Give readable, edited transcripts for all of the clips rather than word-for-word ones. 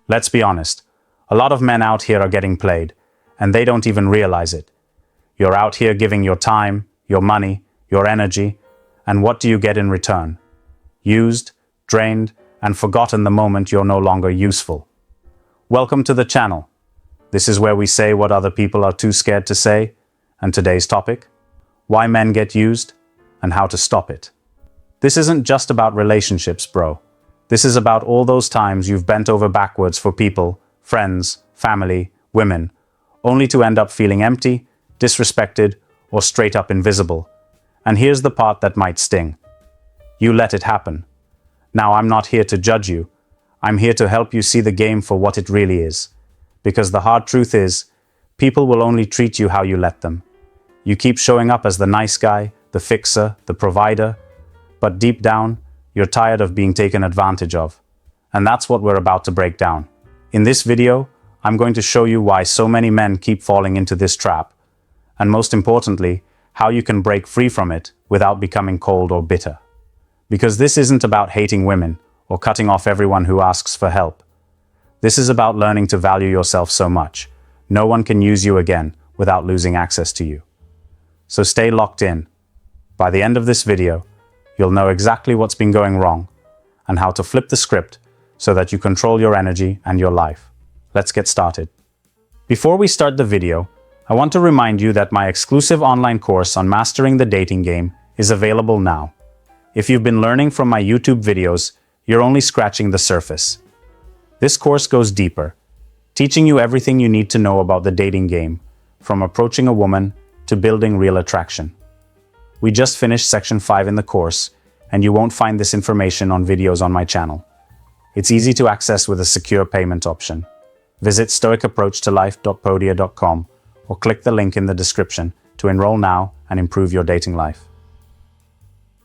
Let's be honest, a lot of men out here are getting played, and they don't even realize it. You're out here giving your time, your money, your energy, and what do you get in return? Used, drained, and forgotten the moment you're no longer useful. Welcome to the channel. This is where we say what other people are too scared to say, and today's topic: why men get used and how to stop it. This isn't just about relationships, bro. This is about all those times you've bent over backwards for people, friends, family, women, only to end up feeling empty, disrespected, or straight up invisible. And here's the part that might sting. You let it happen. Now, I'm not here to judge you. I'm here to help you see the game for what it really is. Because the hard truth is, people will only treat you how you let them. You keep showing up as the nice guy, the fixer, the provider, but deep down, you're tired of being taken advantage of. And that's what we're about to break down. In this video, I'm going to show you why so many men keep falling into this trap, and most importantly, how you can break free from it without becoming cold or bitter. Because this isn't about hating women or cutting off everyone who asks for help. This is about learning to value yourself so much no one can use you again without losing access to you. So stay locked in. By the end of this video, you'll know exactly what's been going wrong and how to flip the script so that you control your energy and your life. Let's get started. Before we start the video, I want to remind you that my exclusive online course on mastering the dating game is available now. If you've been learning from my YouTube videos, you're only scratching the surface. This course goes deeper, teaching you everything you need to know about the dating game, from approaching a woman to building real attraction. We just finished section 5 in the course, and you won't find this information on videos on my channel. It's easy to access with a secure payment option. Visit stoicapproachtolife.podia.com or click the link in the description to enroll now and improve your dating life.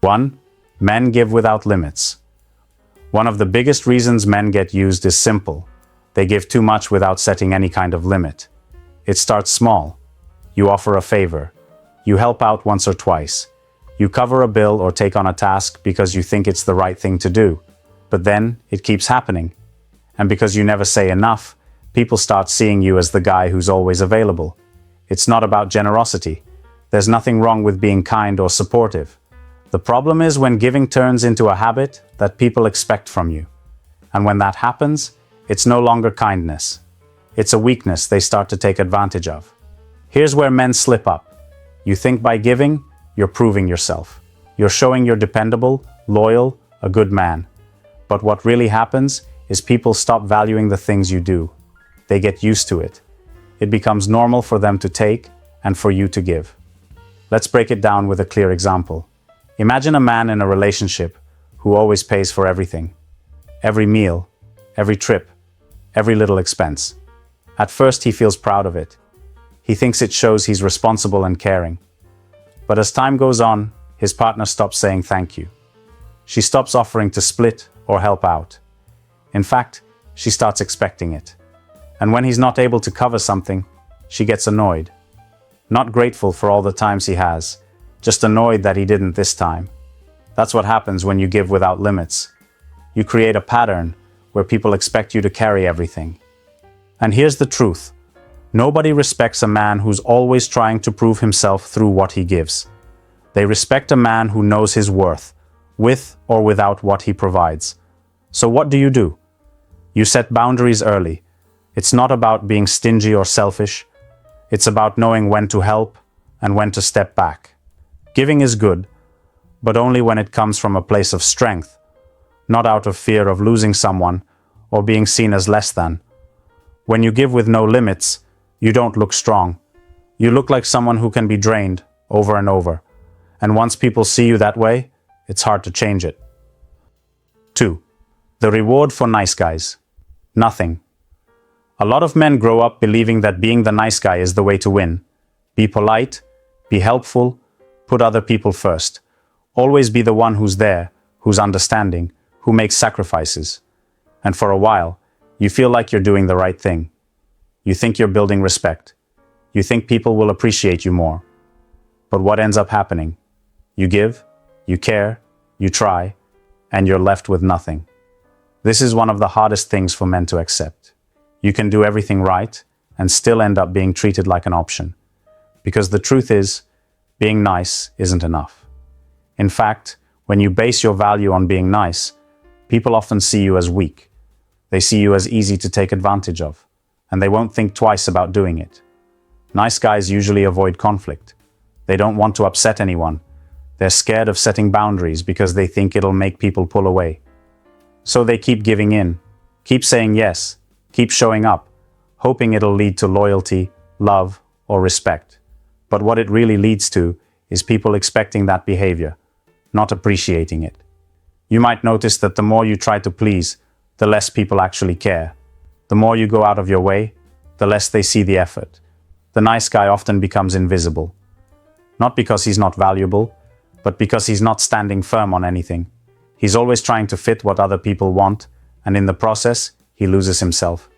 1. Men give without limits. One of the biggest reasons men get used is simple. They give too much without setting any kind of limit. It starts small. You offer a favor. You help out once or twice. You cover a bill or take on a task because you think it's the right thing to do. But then it keeps happening. And because you never say enough, people start seeing you as the guy who's always available. It's not about generosity. There's nothing wrong with being kind or supportive. The problem is when giving turns into a habit that people expect from you. And when that happens, it's no longer kindness. It's a weakness they start to take advantage of. Here's where men slip up. You think by giving, you're proving yourself. You're showing you're dependable, loyal, a good man. But what really happens is people stop valuing the things you do. They get used to it. It becomes normal for them to take and for you to give. Let's break it down with a clear example. Imagine a man in a relationship who always pays for everything. Every meal, every trip, every little expense. At first he feels proud of it. He thinks it shows he's responsible and caring. But as time goes on, his partner stops saying thank you. She stops offering to split or help out. In fact, she starts expecting it. And when he's not able to cover something, she gets annoyed. Not grateful for all the times he has, just annoyed that he didn't this time. That's what happens when you give without limits. You create a pattern where people expect you to carry everything. And here's the truth. Nobody respects a man who's always trying to prove himself through what he gives. They respect a man who knows his worth, with or without what he provides. So what do? You set boundaries early. It's not about being stingy or selfish. It's about knowing when to help and when to step back. Giving is good, but only when it comes from a place of strength, not out of fear of losing someone or being seen as less than. When you give with no limits, you don't look strong. You look like someone who can be drained over and over. And once people see you that way, it's hard to change it. 2. The reward for nice guys. Nothing. A lot of men grow up believing that being the nice guy is the way to win. Be polite, be helpful, put other people first. Always be the one who's there, who's understanding, who makes sacrifices. And for a while, you feel like you're doing the right thing. You think you're building respect. You think people will appreciate you more. But what ends up happening? You give, you care, you try, and you're left with nothing. This is one of the hardest things for men to accept. You can do everything right and still end up being treated like an option. Because the truth is, being nice isn't enough. In fact, when you base your value on being nice, people often see you as weak. They see you as easy to take advantage of, and they won't think twice about doing it. Nice guys usually avoid conflict. They don't want to upset anyone. They're scared of setting boundaries because they think it'll make people pull away. So they keep giving in, keep saying yes, keep showing up, hoping it'll lead to loyalty, love, or respect. But what it really leads to is people expecting that behavior, not appreciating it. You might notice that the more you try to please, the less people actually care. The more you go out of your way, the less they see the effort. The nice guy often becomes invisible. Not because he's not valuable, but because he's not standing firm on anything. He's always trying to fit what other people want, and in the process, he loses himself.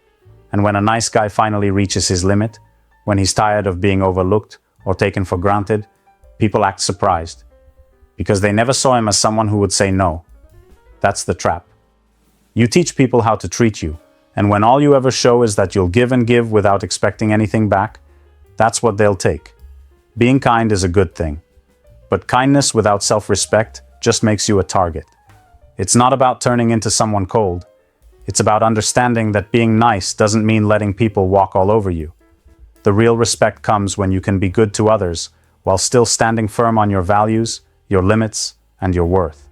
And when a nice guy finally reaches his limit, when he's tired of being overlooked or taken for granted, people act surprised. Because they never saw him as someone who would say no. That's the trap. You teach people how to treat you, and when all you ever show is that you'll give and give without expecting anything back, that's what they'll take. Being kind is a good thing. But kindness without self-respect just makes you a target. It's not about turning into someone cold. It's about understanding that being nice doesn't mean letting people walk all over you. The real respect comes when you can be good to others while still standing firm on your values, your limits, and your worth.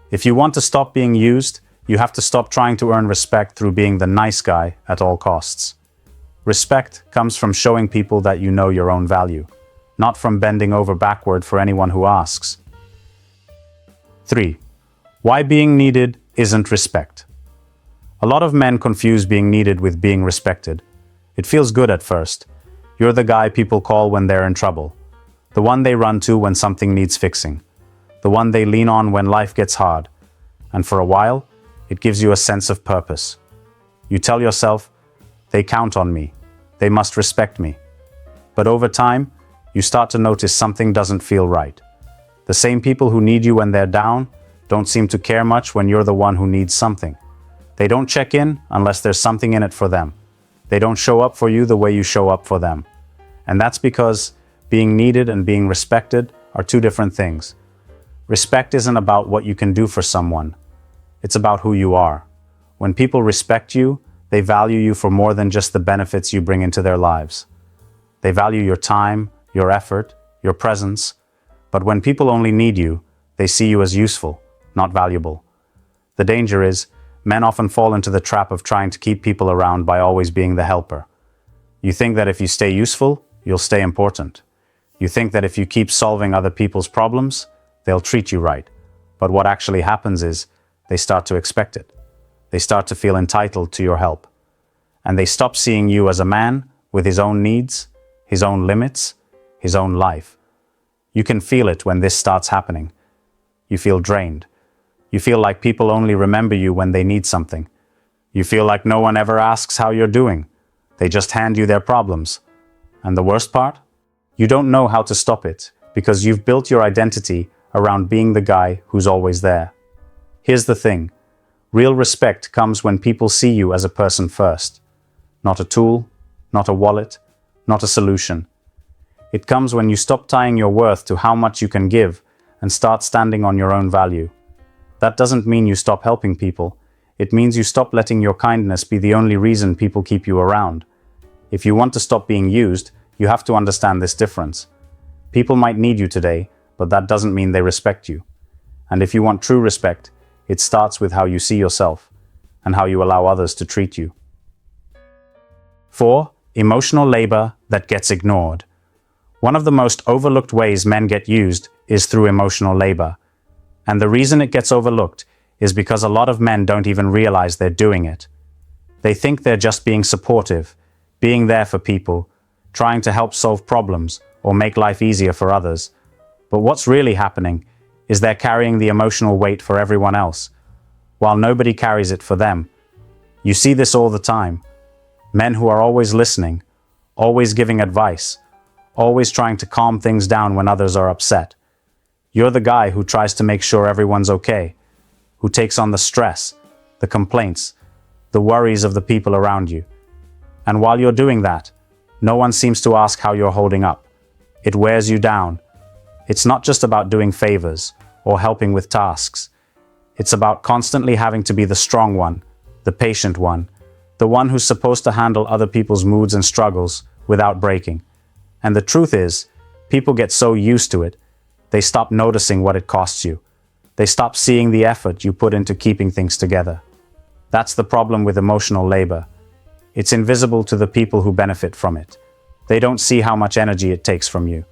If you want to stop being used, you have to stop trying to earn respect through being the nice guy at all costs. Respect comes from showing people that you know your own value, not from bending over backward for anyone who asks. 3. Why being needed isn't respect. A lot of men confuse being needed with being respected. It feels good at first. You're the guy people call when they're in trouble. The one they run to when something needs fixing. The one they lean on when life gets hard. And for a while, it gives you a sense of purpose. You tell yourself, they count on me. They must respect me. But over time, you start to notice something doesn't feel right. The same people who need you when they're down don't seem to care much when you're the one who needs something. They don't check in unless there's something in it for them. They don't show up for you the way you show up for them. And that's because being needed and being respected are two different things. Respect isn't about what you can do for someone. It's about who you are. When people respect you, they value you for more than just the benefits you bring into their lives. They value your time, your effort, your presence. But when people only need you, they see you as useful, not valuable. The danger is, men often fall into the trap of trying to keep people around by always being the helper. You think that if you stay useful, you'll stay important. You think that if you keep solving other people's problems, they'll treat you right. But what actually happens is, they start to expect it. They start to feel entitled to your help. And they stop seeing you as a man with his own needs, his own limits, his own life. You can feel it when this starts happening. You feel drained. You feel like people only remember you when they need something. You feel like no one ever asks how you're doing. They just hand you their problems. And the worst part? You don't know how to stop it because you've built your identity around being the guy who's always there. Here's the thing. Real respect comes when people see you as a person first. Not a tool, not a wallet, not a solution. It comes when you stop tying your worth to how much you can give and start standing on your own value. That doesn't mean you stop helping people. It means you stop letting your kindness be the only reason people keep you around. If you want to stop being used, you have to understand this difference. People might need you today, but that doesn't mean they respect you. And if you want true respect, it starts with how you see yourself and how you allow others to treat you. 4. Emotional labor that gets ignored. One of the most overlooked ways men get used is through emotional labor. And the reason it gets overlooked is because a lot of men don't even realize they're doing it. They think they're just being supportive, being there for people, trying to help solve problems or make life easier for others. But what's really happening is they're carrying the emotional weight for everyone else, while nobody carries it for them. You see this all the time. Men who are always listening, always giving advice, always trying to calm things down when others are upset. You're the guy who tries to make sure everyone's okay, who takes on the stress, the complaints, the worries of the people around you. And while you're doing that, no one seems to ask how you're holding up. It wears you down. It's not just about doing favors or helping with tasks. It's about constantly having to be the strong one, the patient one, the one who's supposed to handle other people's moods and struggles without breaking. And the truth is, people get so used to it, they stop noticing what it costs you. They stop seeing the effort you put into keeping things together. That's the problem with emotional labor. It's invisible to the people who benefit from it. They don't see how much energy it takes from you.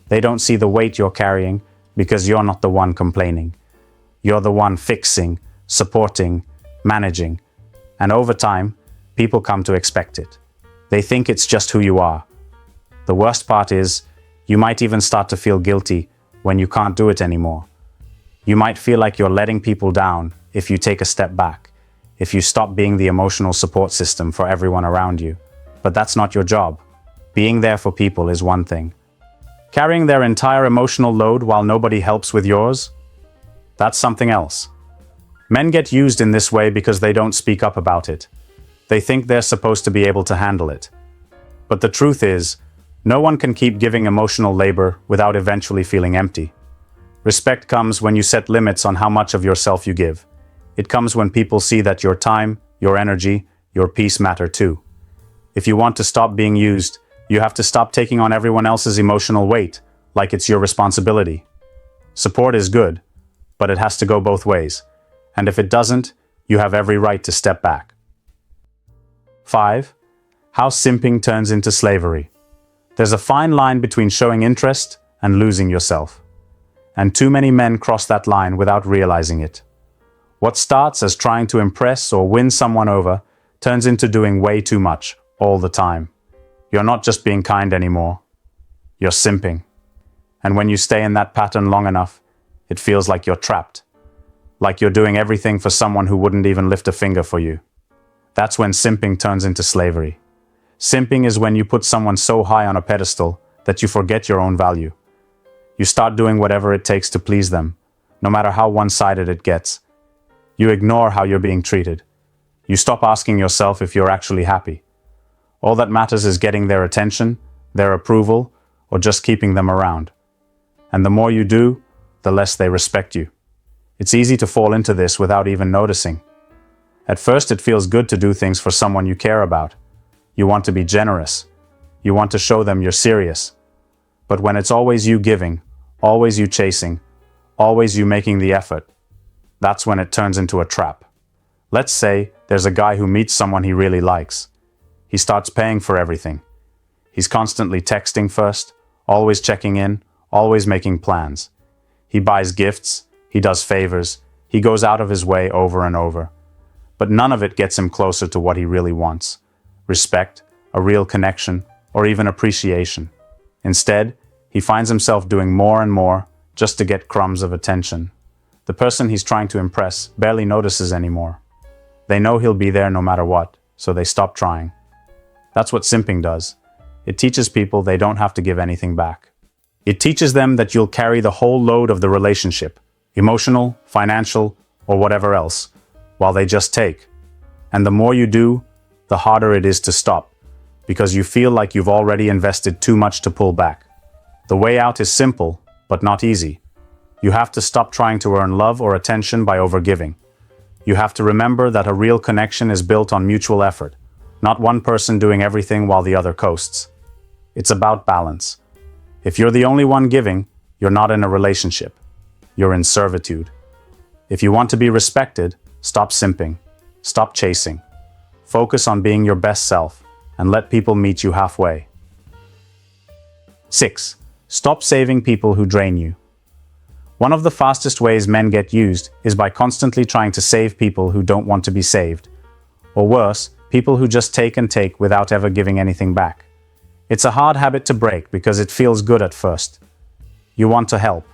They don't see the weight you're carrying because you're not the one complaining. You're the one fixing, supporting, managing. And over time, people come to expect it. They think it's just who you are. The worst part is, you might even start to feel guilty when you can't do it anymore. You might feel like you're letting people down if you take a step back, if you stop being the emotional support system for everyone around you. But that's not your job. Being there for people is one thing. Carrying their entire emotional load while nobody helps with yours? That's something else. Men get used in this way because they don't speak up about it. They think they're supposed to be able to handle it. But the truth is, no one can keep giving emotional labor without eventually feeling empty. Respect comes when you set limits on how much of yourself you give. It comes when people see that your time, your energy, your peace matter too. If you want to stop being used, you have to stop taking on everyone else's emotional weight, like it's your responsibility. Support is good, but it has to go both ways. And if it doesn't, you have every right to step back. 5. How simping turns into slavery. There's a fine line between showing interest and losing yourself. And too many men cross that line without realizing it. What starts as trying to impress or win someone over turns into doing way too much, all the time. You're not just being kind anymore. You're simping. And when you stay in that pattern long enough, it feels like you're trapped. Like you're doing everything for someone who wouldn't even lift a finger for you. That's when simping turns into slavery. Simping is when you put someone so high on a pedestal that you forget your own value. You start doing whatever it takes to please them, no matter how one-sided it gets. You ignore how you're being treated. You stop asking yourself if you're actually happy. All that matters is getting their attention, their approval, or just keeping them around. And the more you do, the less they respect you. It's easy to fall into this without even noticing. At first, it feels good to do things for someone you care about. You want to be generous. You want to show them you're serious. But when it's always you giving, always you chasing, always you making the effort, that's when it turns into a trap. Let's say there's a guy who meets someone he really likes. He starts paying for everything. He's constantly texting first, always checking in, always making plans. He buys gifts, he does favors, he goes out of his way over and over. But none of it gets him closer to what he really wants: respect, a real connection, or even appreciation. Instead, he finds himself doing more and more just to get crumbs of attention. The person he's trying to impress barely notices anymore. They know he'll be there no matter what, so they stop trying. That's what simping does. It teaches people they don't have to give anything back. It teaches them that you'll carry the whole load of the relationship, emotional, financial, or whatever else, while they just take. And the more you do, the harder it is to stop, because you feel like you've already invested too much to pull back. The way out is simple, but not easy. You have to stop trying to earn love or attention by overgiving. You have to remember that a real connection is built on mutual effort, not one person doing everything while the other coasts. It's about balance. If you're the only one giving, you're not in a relationship. You're in servitude. If you want to be respected, stop simping. Stop chasing. Focus on being your best self and let people meet you halfway. 6. Stop saving people who drain you. One of the fastest ways men get used is by constantly trying to save people who don't want to be saved. Or worse, people who just take and take without ever giving anything back. It's a hard habit to break because it feels good at first. You want to help.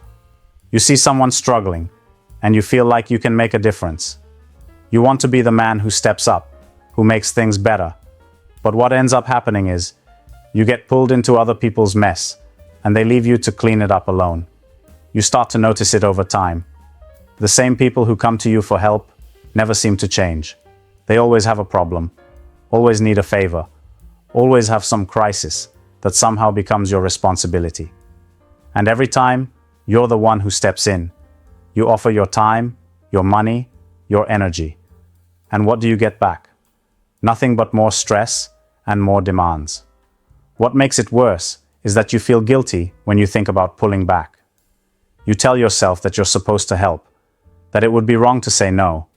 You see someone struggling, and you feel like you can make a difference. You want to be the man who steps up, who makes things better. But what ends up happening is, you get pulled into other people's mess, and they leave you to clean it up alone. You start to notice it over time. The same people who come to you for help never seem to change. They always have a problem, always need a favor, always have some crisis that somehow becomes your responsibility. And every time, you're the one who steps in. You offer your time, your money, your energy. And what do you get back? Nothing but more stress and more demands. What makes it worse is that you feel guilty when you think about pulling back. You tell yourself that you're supposed to help, that it would be wrong to say no.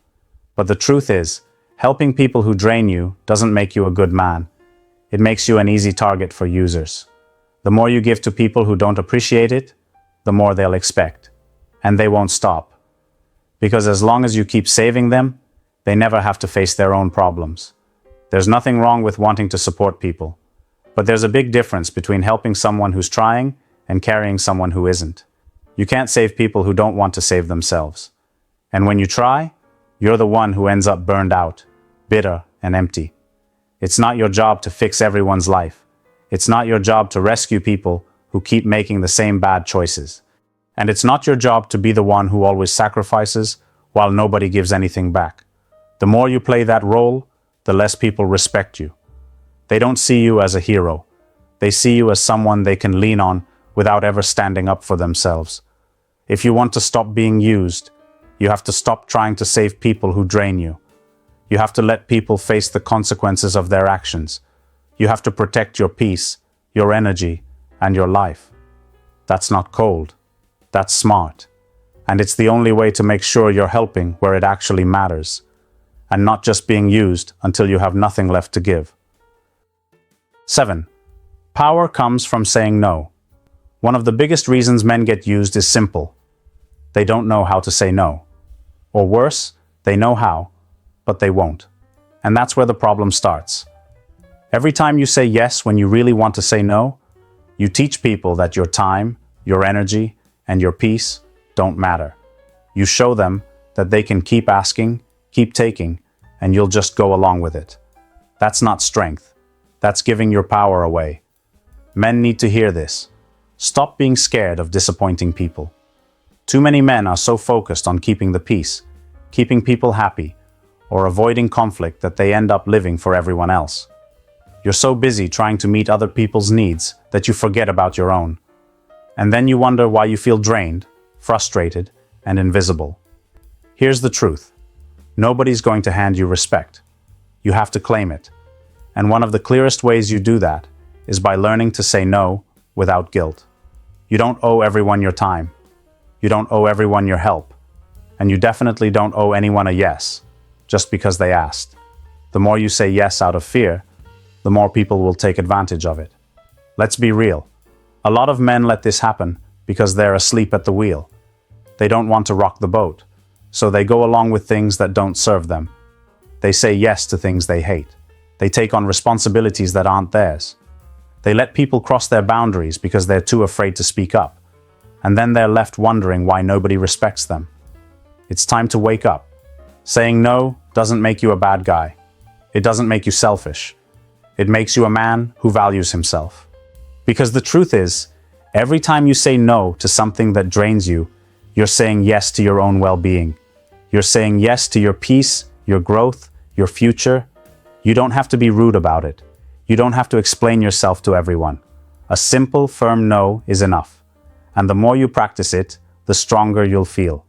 But the truth is, helping people who drain you doesn't make you a good man. It makes you an easy target for users. The more you give to people who don't appreciate it, the more they'll expect. And they won't stop. Because as long as you keep saving them, they never have to face their own problems. There's nothing wrong with wanting to support people. But there's a big difference between helping someone who's trying and carrying someone who isn't. You can't save people who don't want to save themselves. And when you try, you're the one who ends up burned out, bitter and empty. It's not your job to fix everyone's life. It's not your job to rescue people who keep making the same bad choices. And it's not your job to be the one who always sacrifices while nobody gives anything back. The more you play that role, the less people respect you. They don't see you as a hero. They see you as someone they can lean on without ever standing up for themselves. If you want to stop being used, you have to stop trying to save people who drain you. You have to let people face the consequences of their actions. You have to protect your peace, your energy, and your life. That's not cold. That's smart. And it's the only way to make sure you're helping where it actually matters, and not just being used until you have nothing left to give. 7. Power comes from saying no. One of the biggest reasons men get used is simple. They don't know how to say no. Or worse, they know how, but they won't. And that's where the problem starts. Every time you say yes when you really want to say no, you teach people that your time, your energy, and your peace don't matter. You show them that they can keep asking, keep taking, and you'll just go along with it. That's not strength. That's giving your power away. Men need to hear this. Stop being scared of disappointing people. Too many men are so focused on keeping the peace, keeping people happy, or avoiding conflict that they end up living for everyone else. You're so busy trying to meet other people's needs that you forget about your own. And then you wonder why you feel drained, frustrated, and invisible. Here's the truth. Nobody's going to hand you respect. You have to claim it. And one of the clearest ways you do that is by learning to say no without guilt. You don't owe everyone your time. You don't owe everyone your help. And you definitely don't owe anyone a yes, just because they asked. The more you say yes out of fear, the more people will take advantage of it. Let's be real. A lot of men let this happen because they're asleep at the wheel. They don't want to rock the boat, so they go along with things that don't serve them. They say yes to things they hate. They take on responsibilities that aren't theirs. They let people cross their boundaries because they're too afraid to speak up. And then they're left wondering why nobody respects them. It's time to wake up. Saying no doesn't make you a bad guy. It doesn't make you selfish. It makes you a man who values himself. Because the truth is, every time you say no to something that drains you, you're saying yes to your own well-being. You're saying yes to your peace, your growth, your future. You don't have to be rude about it. You don't have to explain yourself to everyone. A simple, firm no is enough. And the more you practice it, the stronger you'll feel.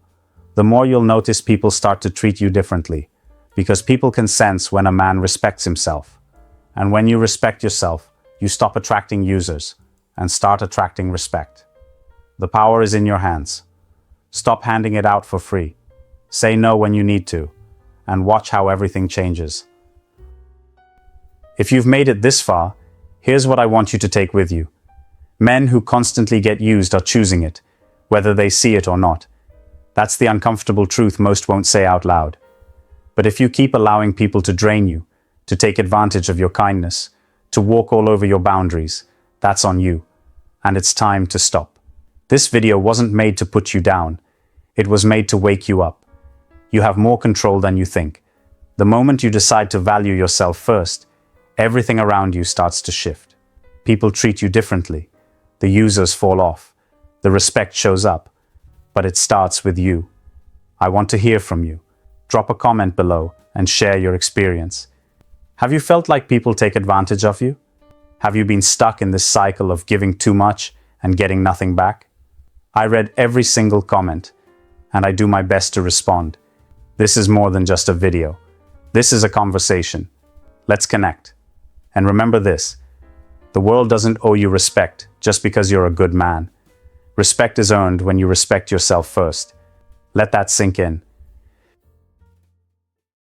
The more you'll notice people start to treat you differently, because people can sense when a man respects himself. And when you respect yourself, you stop attracting users and start attracting respect. The power is in your hands. Stop handing it out for free. Say no when you need to, and watch how everything changes. If you've made it this far, here's what I want you to take with you. Men who constantly get used are choosing it, whether they see it or not. That's the uncomfortable truth most won't say out loud. But if you keep allowing people to drain you, to take advantage of your kindness, to walk all over your boundaries, that's on you. And it's time to stop. This video wasn't made to put you down. It was made to wake you up. You have more control than you think. The moment you decide to value yourself first, everything around you starts to shift. People treat you differently. The users fall off. The respect shows up. But it starts with you. I want to hear from you. Drop a comment below and share your experience. Have you felt like people take advantage of you? Have you been stuck in this cycle of giving too much and getting nothing back? I read every single comment, and I do my best to respond. This is more than just a video. This is a conversation. Let's connect. And remember this: the world doesn't owe you respect just because you're a good man. Respect is earned when you respect yourself first. Let that sink in.